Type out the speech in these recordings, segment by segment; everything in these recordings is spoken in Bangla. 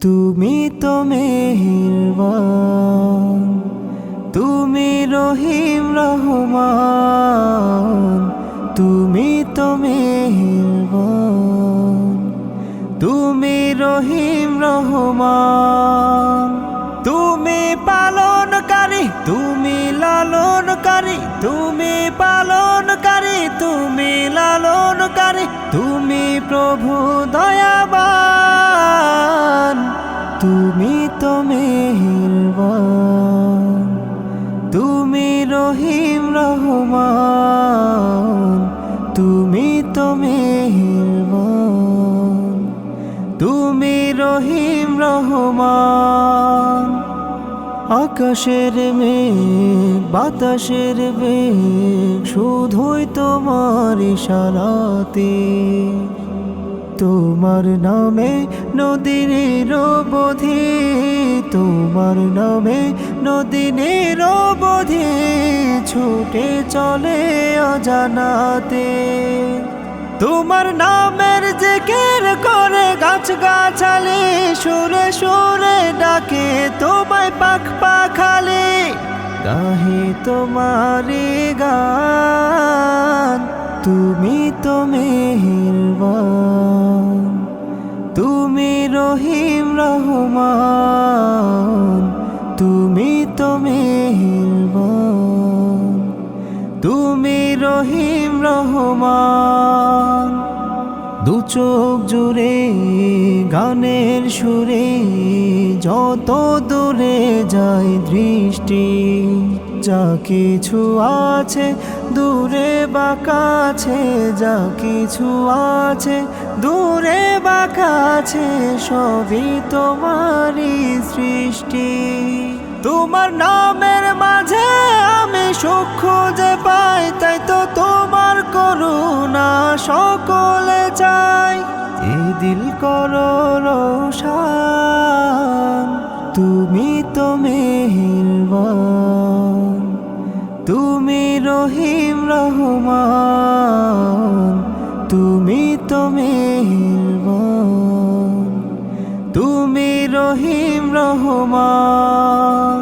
তুমি তো মেহেরবান, তুমি রহিম রহমান, তুমি তো মেহেরবান, তুমি রহিম রহমান। তুমি পালনকারী, তুমি লালনকারী, তুমি পালনকারী, তুমি লালনকারী, তুমি প্রভু দয়াবান, তুমি তো মেহেরবান, তুমি রহিম রহমান, তুমি তো মেহেরবান, তুমি রহিম রহমান। আকাশের মেঘ বাতাসের বেগ শুধুই তোমার ইশারাতে, তোমার নামে নদীর বোধে, তোমার নামে নদীর বোধে ছুটে চলে অজানাতে। তোমার নামের জিকির করে গাছ গাছালি সুরে সুরে ডাকে তোমায় পাখ পাখালি, গাহে তোমারি গান, তুমি তো মেহেরবান, তুমি রহিম রহমান, তুমি তো মেহেরবান, তুমি রহিম রহমান। দু চোখ জুড়ে গানের সুরে যত দূরে যায় দৃষ্টি, যা কিছু আছে দূরে বা কাছে, যা কিছু আছে দূরে বা কাছে, সবই তোমারই সৃষ্টি। তোমার নামের মাঝে আমি সুখ খুঁজে পাই, তাই তো তোমার করুণা সকলে চাই। এ দিল করো রোশন, তুমি তো মেহেরবান, তুমি রহিম রহমান, তুমি তো মেহেরবান, তুমি রহিম রহমান।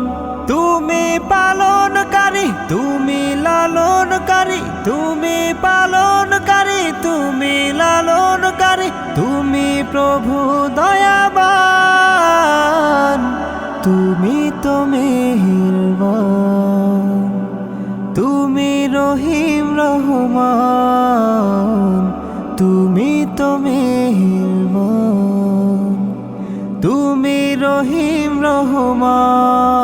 তুমি পালনকারী, তুমি লালনকারী, তুমি পালনকারী, তুমি লালনকারী, তুমি প্রভু দয়াবান, তুমি তো মেহেরবান, তুমি রহিম রহমান, তুমি তো মেহেরবান, তুমি রহিম রহমান।